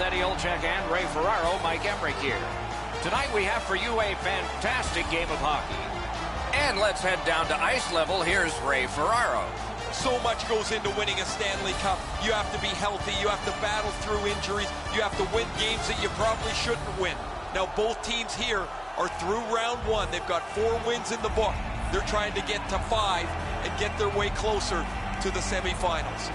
Eddie Olczyk and Ray Ferraro. Mike Emrick here. Tonight we have for you a fantastic game of hockey. And let's head down to ice level. Here's Ray Ferraro. So much goes into winning a Stanley Cup. You have to be healthy. You have to battle through injuries. You have to win games that you probably shouldn't win. Now both teams here are through round one. They've got 4 wins in the book. They're trying to get to 5 and get their way closer to the semifinals.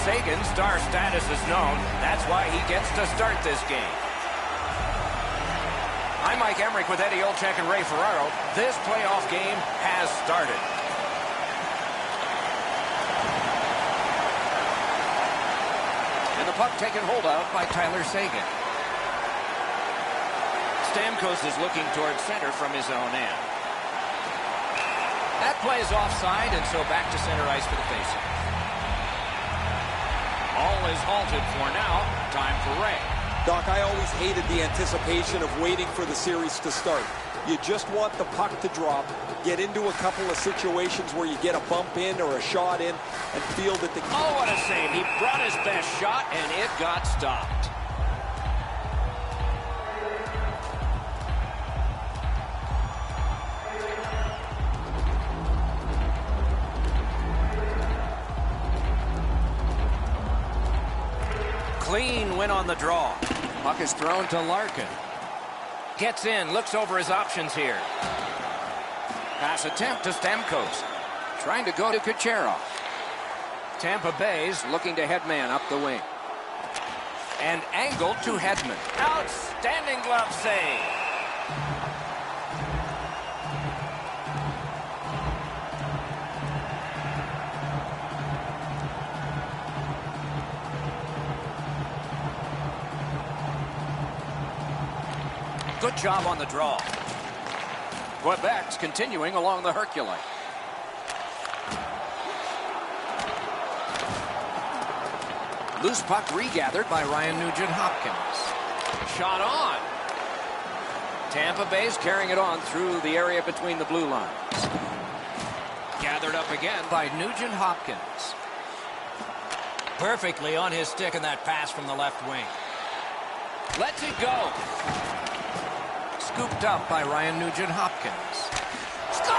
Sagan's star status is known. That's why he gets to start this game. I'm Mike Emrick with Eddie Olczyk and Ray Ferraro. This playoff game has started. And the puck taken hold of by Tyler Seguin. Stamkos is looking towards center from his own end. That play is offside, and so back to center ice for the faceoff. All is halted for now. Time for Ray. Doc, I always hated the anticipation of waiting for the series to start. You just want the puck to drop, get into a couple of situations where you get a bump in or a shot in, and feel that the... Oh, what a save. He brought his best shot, and it got stopped. Clean win on the draw. Puck is thrown to Larkin. Gets in, looks over his options here. Pass attempt to Stamkos. Trying to go to Kucherov. Tampa Bay's looking to headman up the wing. And angled to Hedman. Outstanding glove save. Good job on the draw. Quebec's continuing along the Herculane. Loose puck regathered by Ryan Nugent-Hopkins. Shot on. Tampa Bay's carrying it on through the area between the blue lines. Gathered up again by Nugent-Hopkins. Perfectly on his stick in that pass from the left wing. Lets it go. Scooped up by Ryan Nugent-Hopkins. Score!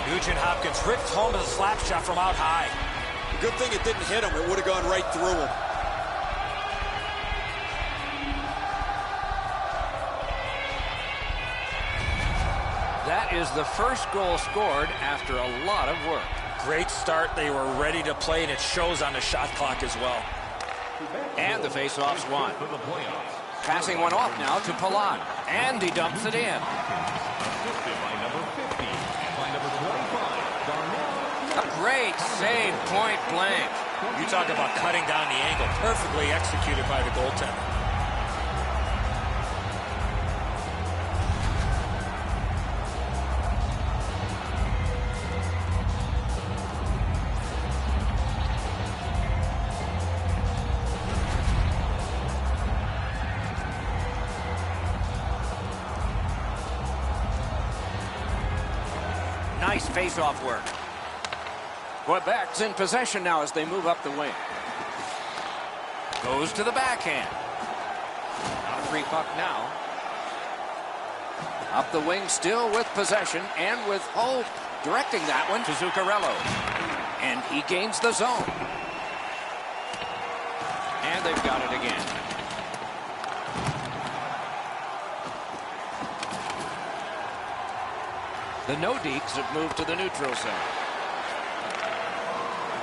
Nugent-Hopkins ripped home with a slap shot from out high. Good thing it didn't hit him. It would have gone right through him. That is the first goal scored after a lot of work. Great start. They were ready to play, and it shows on the shot clock as well. And the faceoff's won. Passing one off now to Palat. And he dumps it in. A great save, point blank. You talk about cutting down the angle. Perfectly executed by the goaltender. Nice face-off work. Quebec's in possession now as they move up the wing. Goes to the backhand. A free puck now. Up the wing still with possession and with hope. Directing that one to Zuccarello. And he gains the zone. And they've got it again. The no-deeks have moved to the neutral zone.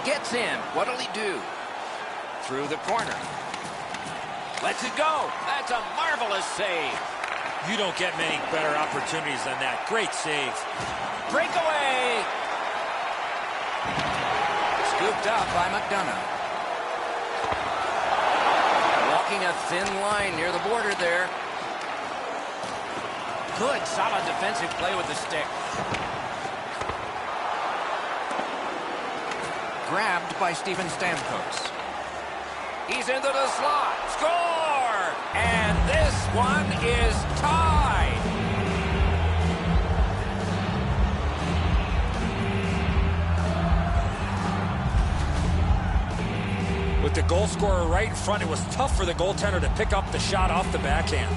Gets in. What'll he do? Through the corner. Lets it go. That's a marvelous save. You don't get many better opportunities than that. Great save. Breakaway. Scooped up by McDonough. Walking a thin line near the border there. Good, solid defensive play with the stick. grabbed by Steven Stamkos. He's into the slot. Score! And this one is tied. With the goal scorer right in front, it was tough for the goaltender to pick up the shot off the backhand.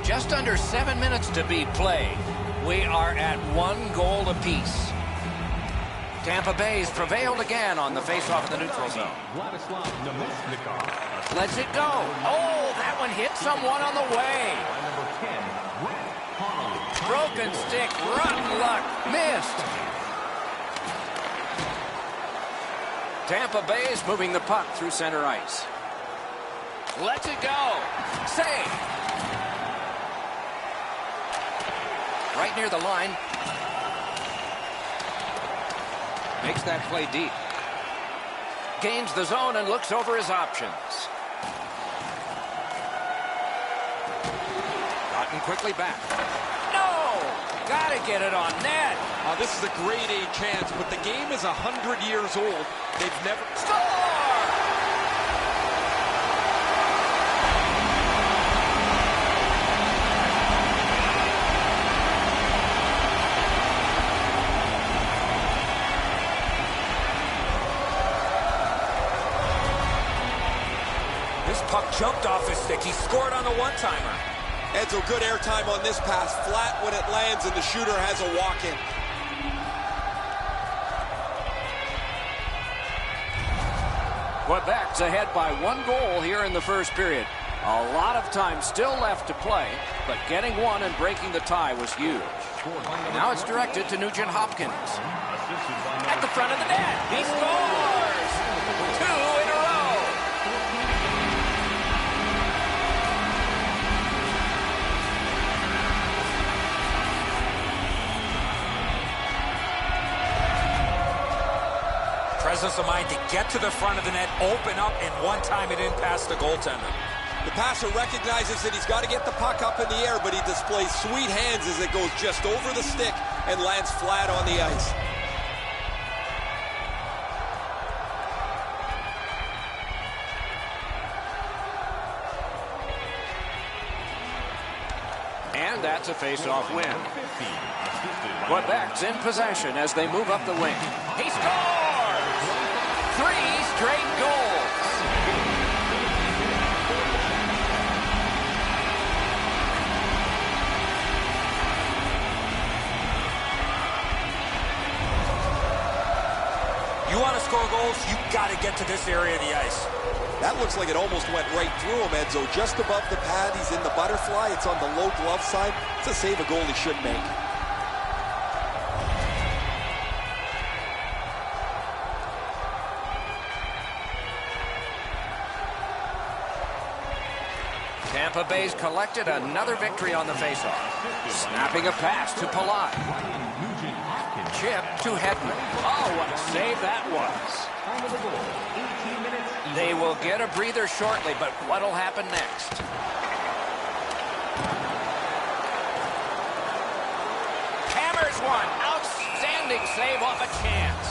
Just under 7 minutes to be played. We are at 1 goal apiece. Tampa Bay's prevailed again on the faceoff of the neutral zone. Lets it go. Oh, that one hit someone on the way. Broken stick, rotten luck, missed. Tampa Bay's moving the puck through center ice. Lets it go. Save. Right near the line. Makes that play deep. Gains the zone and looks over his options. Gotten quickly back. No! Gotta get it on net. This is a grade A chance, but the game is 100 years old. They've never... Score! Puck jumped off his stick. He scored on the one-timer. Edzo, good airtime on this pass. Flat when it lands, and the shooter has a walk-in. Quebec's ahead by 1 goal here in the first period. A lot of time still left to play, but getting one and breaking the tie was huge. Now it's directed to Nugent Hopkins. At the front of the net. He scores! 2 in a row. Presence of mind to get to the front of the net, open up, and one time it didn't pass the goaltender. The passer recognizes that he's got to get the puck up in the air, but he displays sweet hands as it goes just over the stick and lands flat on the ice. And that's a face-off win. Quebec's in possession as they move up the wing. He scores! 3 straight goals. You want to score goals, you got to get to this area of the ice. That looks like it almost went right through him, Edzo. Just above the pad, he's in the butterfly. It's on the low glove side. It's a save a goalie should make. Tampa Bay's collected another victory on the faceoff. Snapping a pass to Palat. Chip to Hedman. Oh, what a save that was. They will get a breather shortly, but what'll happen next? Hammers one. Outstanding save off a chance.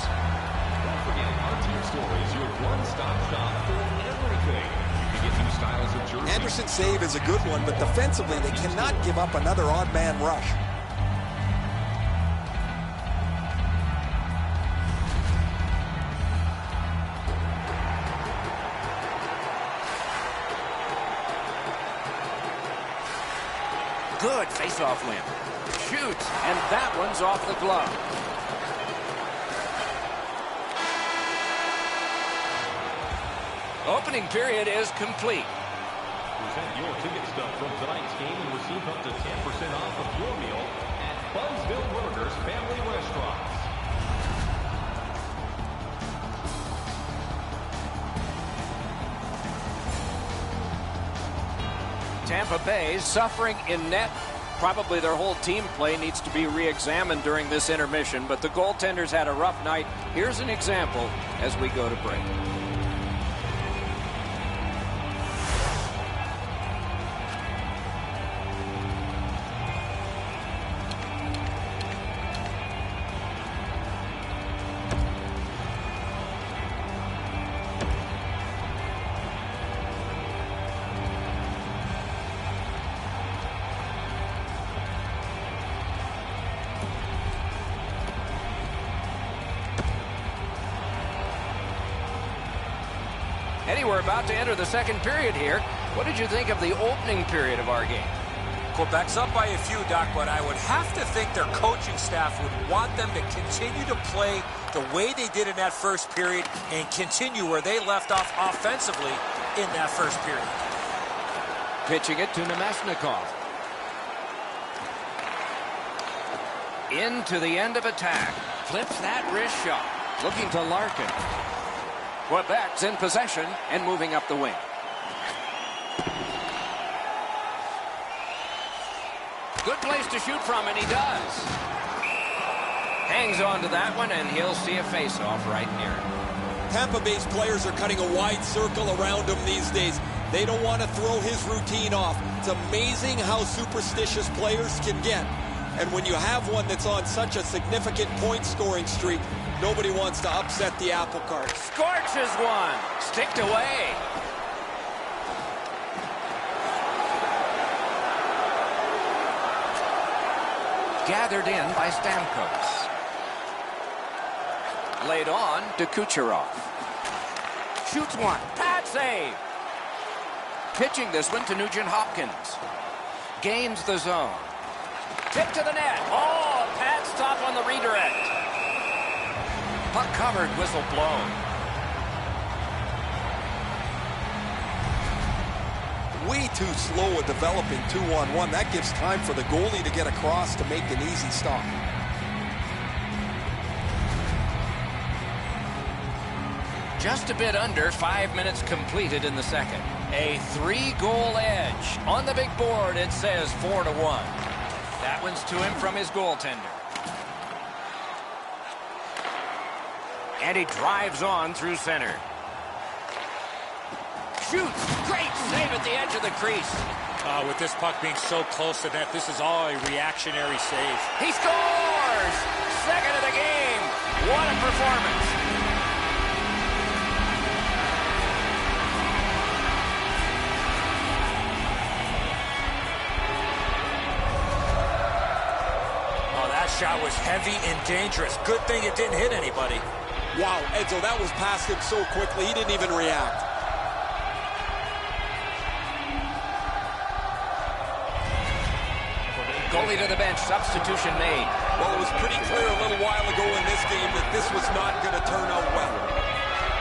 Don't forget, our team store is your one-stop shop for everything. You can get new styles of jerseys. Anderson's save is a good one, but defensively, they cannot give up another odd man rush. Good face-off win. Shoots, and that one's off the glove. Opening period is complete. Present your ticket stub from tonight's game and receive up to 10% off of your meal at Bunsville Burgers Family Restaurants. Tampa Bay suffering in net. Probably their whole team play needs to be re-examined during this intermission, but the goaltenders had a rough night. Here's an example as we go to break. Eddie, we're about to enter the second period here. What did you think of the opening period of our game? Quebec's up by a few, Doc, but I would have to think their coaching staff would want them to continue to play the way they did in that first period and continue where they left off offensively in that first period. Pitching it to Nemesnikov. Into the end of attack. Flips that wrist shot. Looking to Larkin. Quebec's in possession and moving up the wing. Good place to shoot from, and he does. Hangs on to that one, and he'll see a face-off right near him. Tampa Bay's players are cutting a wide circle around him these days. They don't want to throw his routine off. It's amazing how superstitious players can get. And when you have one that's on such a significant point-scoring streak, nobody wants to upset the apple cart. Scorches one. Sticked away. Gathered in by Stamkos. Laid on to Kucherov. Shoots one. Pad save. Pitching this one to Nugent Hopkins. Gains the zone. Tip to the net. Oh, pad stop on the redirect. Puck covered, whistle blown. Way too slow at developing 2-on-1. That gives time for the goalie to get across to make an easy stop. Just a bit under 5 minutes completed in the second. A 3-goal edge. On the big board, it says 4-1. That one's to him from his goaltender. And he drives on through center. Shoots. Great save at the edge of the crease. With this puck being so close to net, this is all a reactionary save. He scores! Second of the game. What a performance. Oh, that shot was heavy and dangerous. Good thing it didn't hit anybody. Wow, Edzo, that was past him so quickly, he didn't even react. Goalie to the bench. Substitution made. Well, it was pretty clear a little while ago in this game that this was not going to turn out well.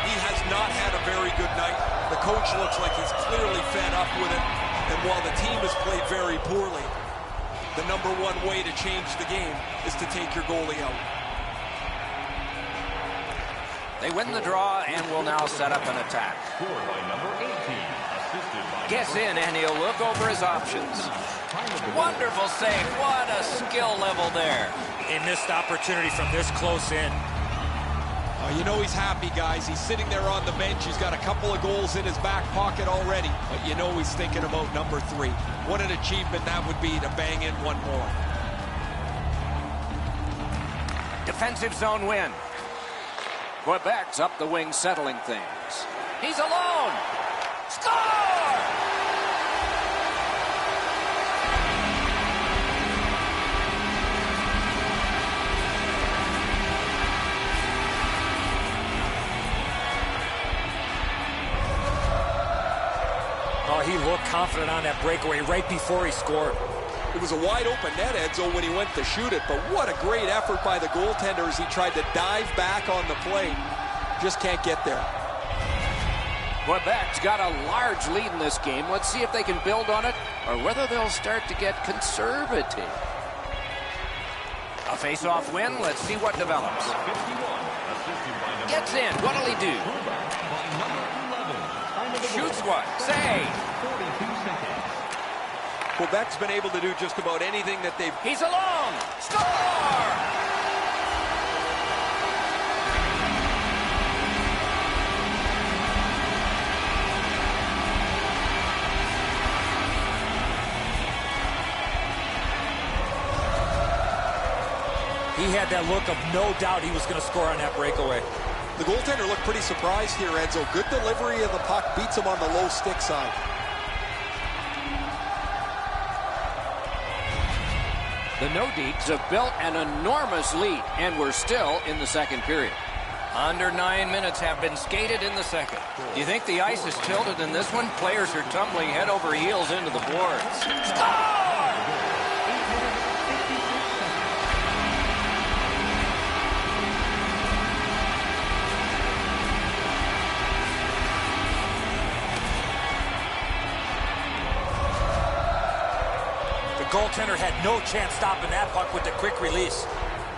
He has not had a very good night. The coach looks like he's clearly fed up with it. And while the team has played very poorly, the number one way to change the game is to take your goalie out. They win the draw and will now set up an attack. Scored by number 18, assisted by Gets in and he'll look over his options. Wonderful save. What a skill level there. A missed opportunity from this close in. You know he's happy, guys. He's sitting there on the bench. He's got a couple of goals in his back pocket already. But you know he's thinking about number 3. What an achievement that would be to bang in one more. Defensive zone win. Quebec's up the wing settling things. He's alone. Score! Oh, he looked confident on that breakaway right before he scored. It was a wide open net, Edzo, when he went to shoot it, but what a great effort by the goaltender as he tried to dive back on the play. Just can't get there. Quebec's got a large lead in this game. Let's see if they can build on it or whether they'll start to get conservative. A face-off win. Let's see what develops. Gets in. What'll he do? Shoots one. Save. Quebec's been able to do just about anything that they've... He's alone. Score! He had that look of no doubt he was going to score on that breakaway. The goaltender looked pretty surprised here, Edzo. Good delivery of the puck, beats him on the low stick side. The No-Deeks have built an enormous lead, and we're still in the second period. Under 9 minutes have been skated in the second. Do you think the ice is tilted in this one? Players are tumbling head over heels into the boards. Score! The goaltender had no chance stopping that puck with the quick release.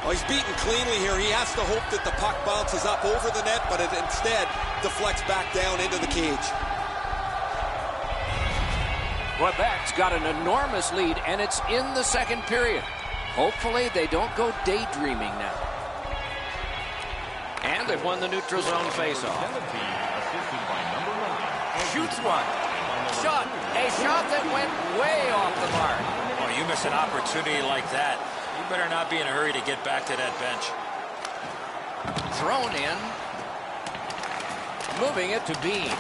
Well, he's beaten cleanly here. He has to hope that the puck bounces up over the net, but it instead deflects back down into the cage. Quebec's got an enormous lead, and it's in the second period. Hopefully they don't go daydreaming now. And they've won the neutral zone faceoff. Shoots one. Shot. A shot that went way off the mark. Oh, you miss an opportunity like that, you better not be in a hurry to get back to that bench. Thrown in. Moving it to Bean.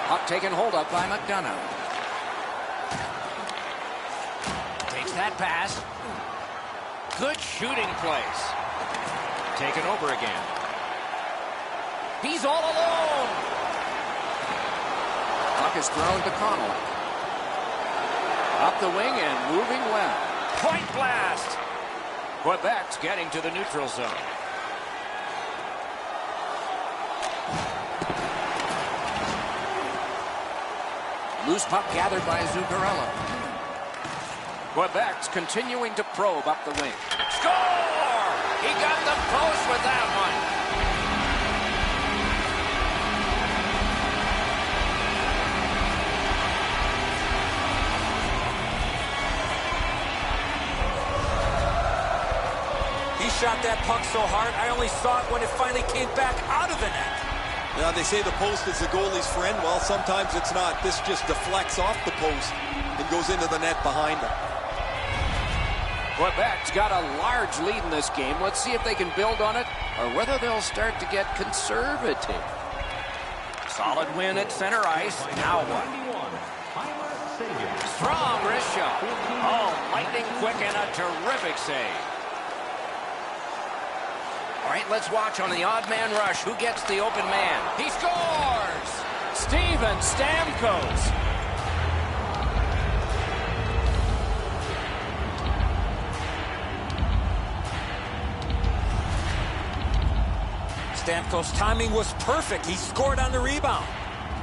Puck taken hold of by McDonough. Takes that pass. Good shooting place. Taken over again. He's all alone. Puck is thrown to Connolly. Up the wing and moving well. Point blast. Quebec's getting to the neutral zone. Loose puck gathered by Zuccarello. Quebec's continuing to probe up the wing. Score! He got the post with that one. He shot that puck so hard, I only saw it when it finally came back out of the net. Now, they say the post is the goalie's friend. Well, sometimes it's not. This just deflects off the post and goes into the net behind him. Quebec's got a large lead in this game. Let's see if they can build on it or whether they'll start to get conservative. Solid win at center ice. Now what? Strong wrist shot. Oh, lightning quick and a terrific save. All right, let's watch on the odd man rush. Who gets the open man? He scores! Steven Stamkos. Stamkos' timing was perfect. He scored on the rebound.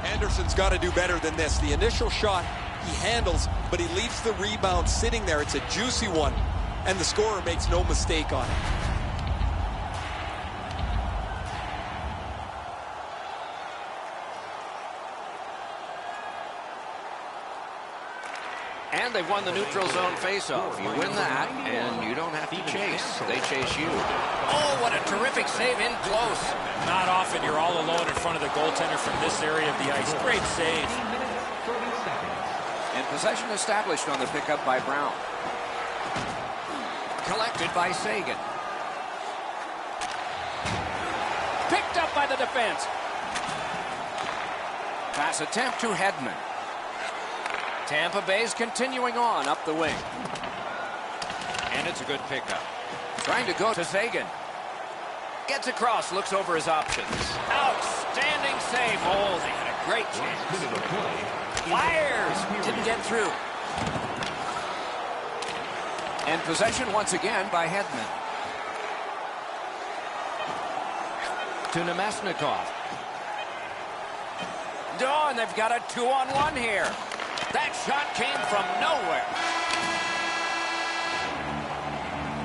Anderson's got to do better than this. The initial shot he handles, but he leaves the rebound sitting there. It's a juicy one, and the scorer makes no mistake on it. And they've won the neutral zone faceoff. You win that, and you don't have to chase. They chase you. Oh, what a terrific save in close. Not often you're all alone in front of the goaltender from this area of the ice. Great save. And possession established on the pickup by Brown. Collected by Sagan. Picked up by the defense. Pass attempt to Hedman. Tampa Bay's continuing on up the wing. And it's a good pickup. Trying to go to Sagan. Gets across, looks over his options. Outstanding save. Oh, they had a great chance. Fires. Didn't get through. And possession once again by Hedman. To Nemesnikov. Oh, and they've got a 2-on-1 here. That shot came from nowhere.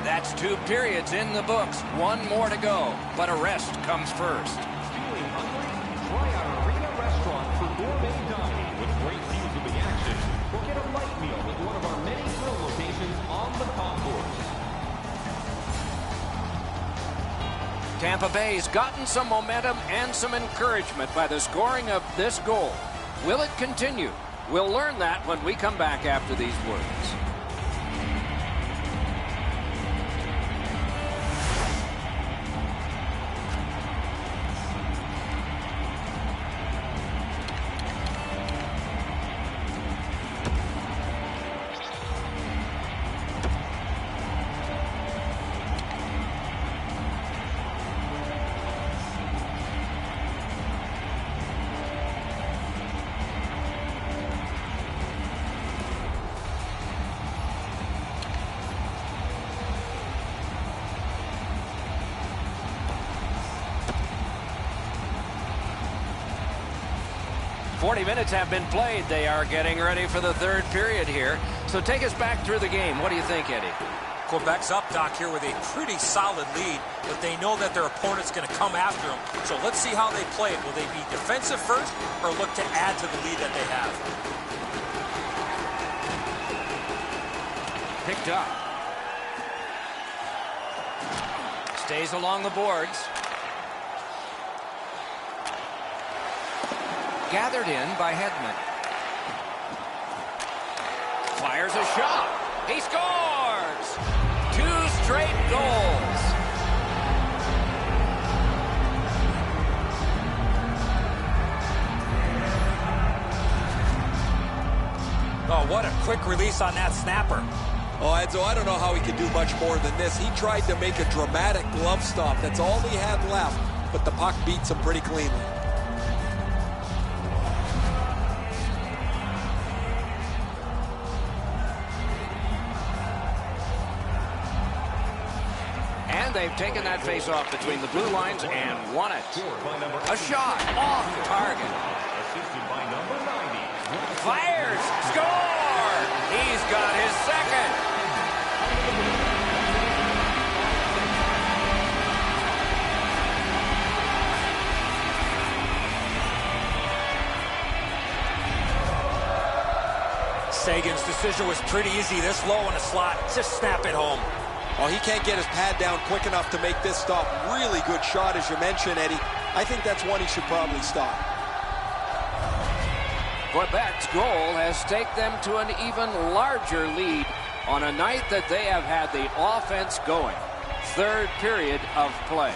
That's 2 periods in the books. 1 more to go, but a rest comes first. Feeling hungry? Try our arena restaurant for gourmet dining with great views of the action. Or get a light meal with one of our many grill locations on the concourse. Tampa Bay's gotten some momentum and some encouragement by the scoring of this goal. Will it continue? We'll learn that when we come back after these words. 40 minutes have been played. They are getting ready for the third period here. So take us back through the game. What do you think, Eddie? Quebec's up, Doc, here with a pretty solid lead, but they know that their opponent's going to come after them. So let's see how they play it. Will they be defensive first or look to add to the lead that they have? Picked up. Stays along the boards. Gathered in by Hedman. Fires a shot. He scores! 2 straight goals. Oh, what a quick release on that snapper. Oh, Edzo, I don't know how he could do much more than this. He tried to make a dramatic glove stop. That's all he had left, but the puck beats him pretty cleanly. And they've taken that face-off between the blue lines and won it. A shot off target. Fires! Score! He's got his second. Sagan's decision was pretty easy. This low in a slot, just snap it home. Oh, he can't get his pad down quick enough to make this stop. Really good shot, as you mentioned, Eddie. I think that's one he should probably stop. Quebec's goal has taken them to an even larger lead on a night that they have had the offense going. Third period of play.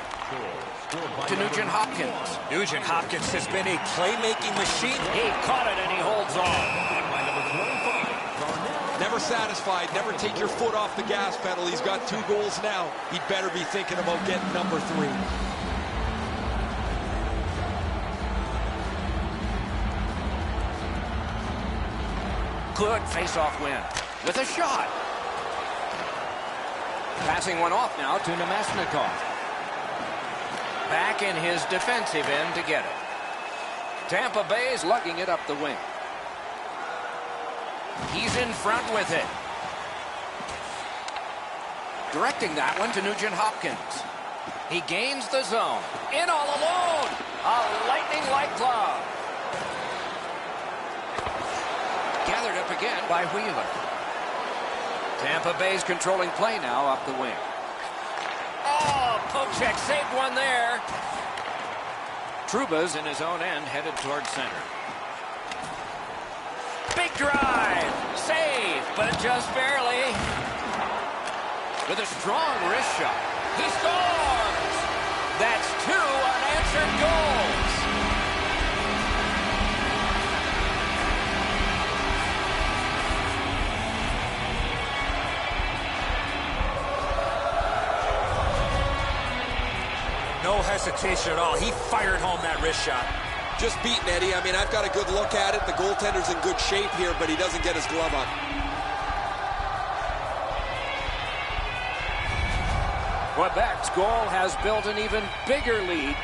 To Nugent Hopkins. Nugent Hopkins has been a playmaking machine. He caught it and he holds on. Never satisfied. Never take your foot off the gas pedal. He's got 2 goals now. He'd better be thinking about getting number 3. Good face-off win with a shot. Passing one off now to Nemesnikov. Back in his defensive end to get it. Tampa Bay's lugging it up the wing. He's in front with it. Directing that one to Nugent Hopkins. He gains the zone. In all alone. A lightning-like glove. Gathered up again by Wheeler. Tampa Bay's controlling play now up the wing. Oh, poke check saved one there. Trouba's in his own end headed towards center. Big drive. Save, but just barely. With a strong wrist shot. He scores. That's 2 unanswered goals. No hesitation at all. He fired home that wrist shot. Just beaten, Eddie. I mean, I've got a good look at it. The goaltender's in good shape here, but he doesn't get his glove up. Quebec's goal has built an even bigger lead.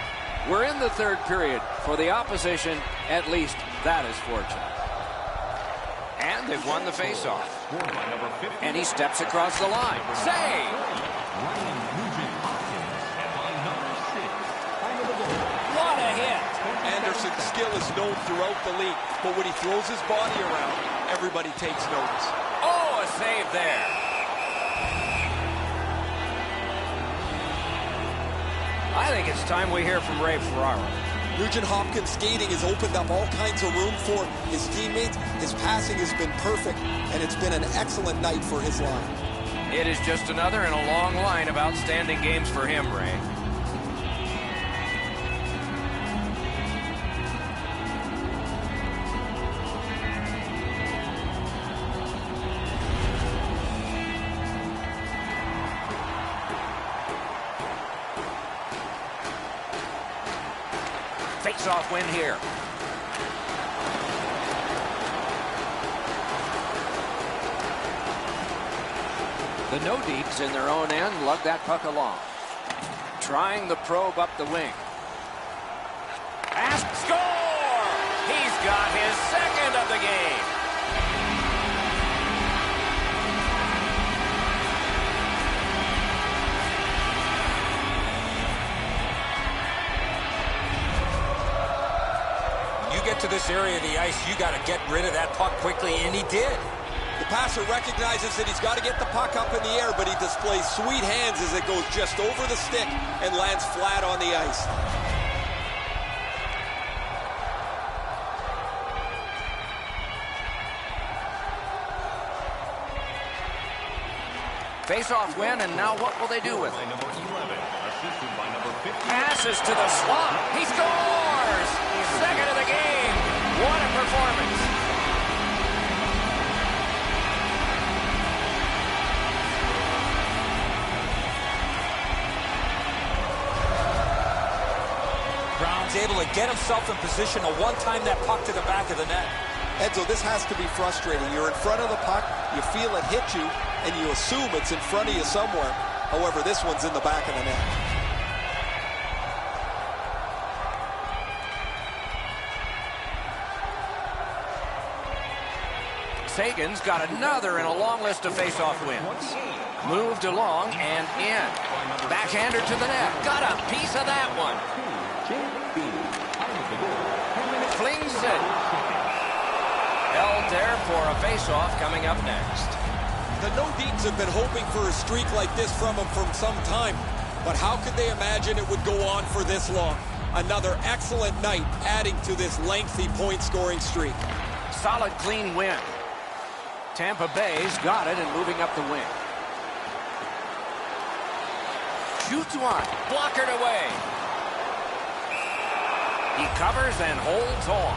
We're in the third period. For the opposition, at least that is fortunate. And they've won the faceoff. And he steps across the line. Save! What a hit! Anderson's skill is known throughout the league, but when he throws his body around, everybody takes notice. Oh, a save there. I think it's time we hear from Ray Ferraro. Nugent Hopkins' skating has opened up all kinds of room for his teammates. His passing has been perfect, and it's been an excellent night for his line. It is just another in a long line of outstanding games for him, Ray. Face-off win here. The no-deeps in their own end lug that puck along. Trying the probe up the wing. Pass, score! He's got You get to this area of the ice, you got to get rid of that puck quickly, and he did. The passer recognizes that he's got to get the puck up in the air, but he displays sweet hands as it goes just over the stick and lands flat on the ice. Face-off win, and now what will they do with it? Number 11, assisted by number 50. Passes to the slot. He scores! Second of the game. What a performance. Brown's able to get himself in position to one-time that puck to the back of the net. Edzo, this has to be frustrating. You're in front of the puck, you feel it hit you, and you assume it's in front of you somewhere. However, this one's in the back of the net. Sagan's got another in a long list of face-off wins. Moved along and in. Backhander to the net. Got a piece of that one. Flings it. Held there for a face-off coming up next. The No-Deeds have been hoping for a streak like this from him for some time, but how could they imagine it would go on for this long? Another excellent night adding to this lengthy point-scoring streak. Solid, clean win. Tampa Bay's got it and moving up the wing. Shoots one. Blockered away. He covers and holds on.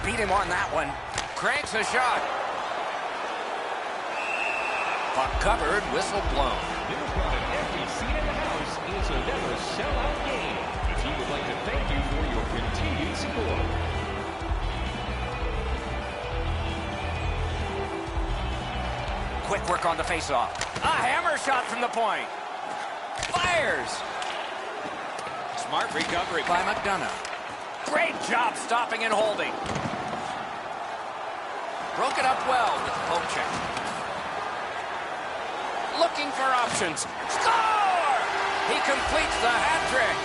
Beat him on that one. Cranks a shot. Puck covered, whistle blown. There's not an empty seat in the house. It's another sellout game. The team would like to thank you for your continued support. Quick work on the faceoff. A hammer shot from the point. Fires. Smart recovery by McDonough. Great job stopping and holding. Broke it up well with poke check. Looking for options. Score! He completes the hat trick.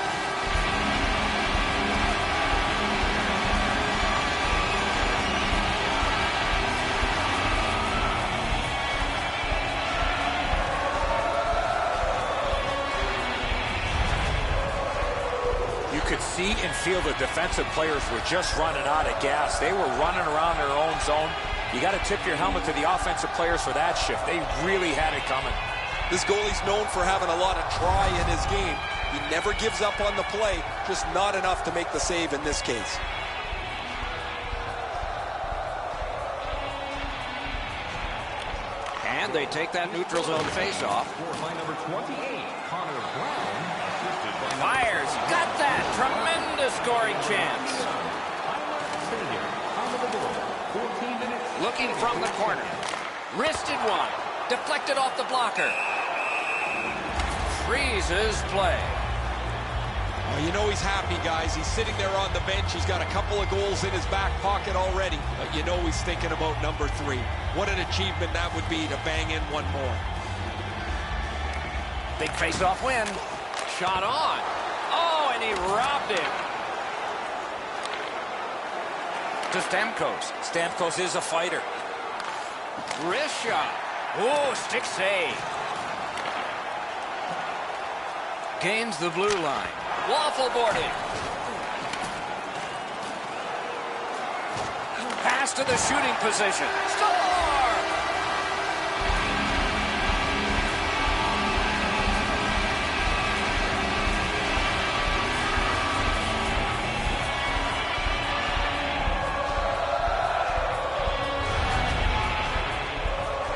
You could see and feel the defensive players were just running out of gas. They were running around their own zone. You got to tip your helmet to the offensive players for that shift. They really had it coming. This goalie's known for having a lot of try in his game. He never gives up on the play, just not enough to make the save in this case. And they take that neutral zone face-off. By number 28, Connor Brown. Fires. Got that. Tremendous scoring chance. Looking from the corner. Wristed one. Deflected off the blocker. Freezes play. Well, you know he's happy, guys. He's sitting there on the bench. He's got a couple of goals in his back pocket already. But you know he's thinking about number 3. What an achievement that would be to bang in one more. Big face-off win. Shot on. Oh, and he robbed him. To Stamkos. Stamkos is a fighter. Wrist shot. Oh, stick save. Gains the blue line. Waffle boarding. Pass to the shooting position. Score!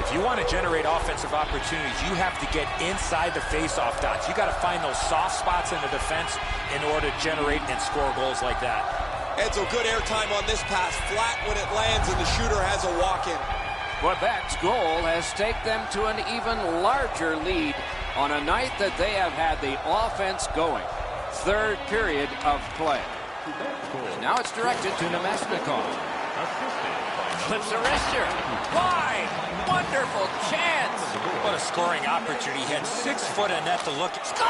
If you want to generate offensive opportunities, you have to get inside the face-off dots. You got to find those soft spots in the defense in order to generate and score goals like that. Edzo, good airtime on this pass. Flat when it lands, and the shooter has a walk-in. Quebec's goal has staked them to an even larger lead on a night that they have had the offense going. Third period of play. Now it's directed to Nemesnikov. Flips a wrister. Wide. Wonderful chance. What a scoring opportunity. He had 6 foot in net to look at. Score!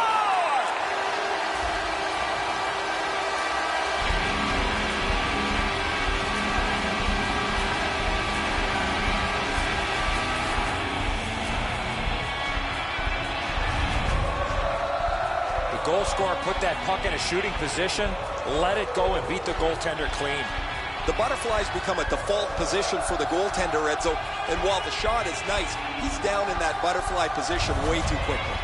Goal scorer put that puck in a shooting position, let it go, and beat the goaltender clean. The butterflies become a default position for the goaltender, Edzo, and while the shot is nice, he's down in that butterfly position way too quickly.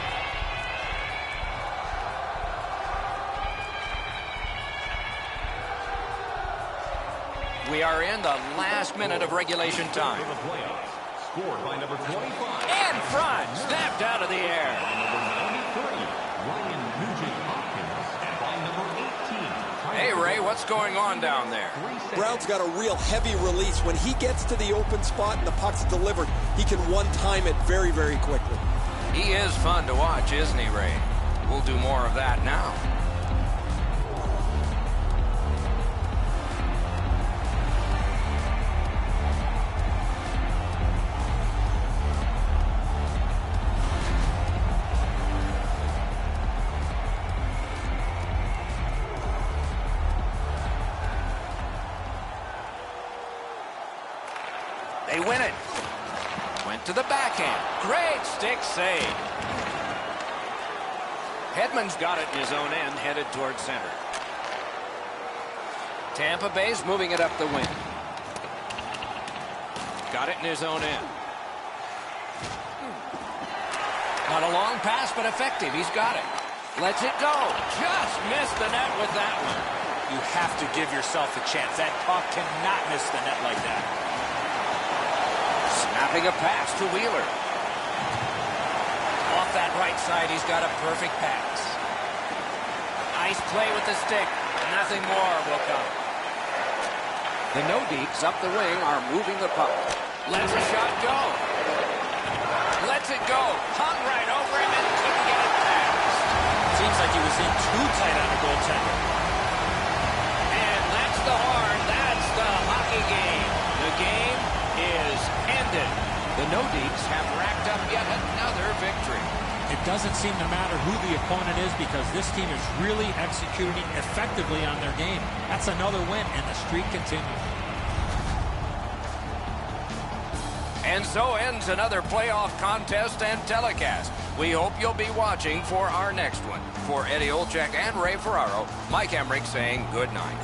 We are in the last minute of regulation time. Scored by number 25. In front, snapped out of the air. Hey, Ray, what's going on down there? Brown's got a real heavy release. When he gets to the open spot and the puck's delivered, he can one-time it very, very quickly. He is fun to watch, isn't he, Ray? We'll do more of that now. They win it. Went to the backhand. Great stick save. Hedman's got it in his own end, headed towards center. Tampa Bay's moving it up the wing. Got it in his own end. Not a long pass, but effective. He's got it. Lets it go. Just missed the net with that one. You have to give yourself a chance. That puck cannot miss the net like that. Snapping a pass to Wheeler. Off that right side, he's got a perfect pass. Nice play with the stick. Nothing more will come. The no-deeps up the wing are moving the puck. Lets a shot go. Lets it go. Hung right over him and couldn't get it past. Seems like he was in too tight on the goaltender. And that's the horn. That's the hockey game. The game is ended. The no-deeps have racked up yet another victory. It doesn't seem to matter who the opponent is because this team is really executing effectively on their game. That's another win, and the streak continues. And so ends another playoff contest and telecast. We hope you'll be watching for our next one. For Eddie Olczyk and Ray Ferraro, Mike Emmerich saying good night.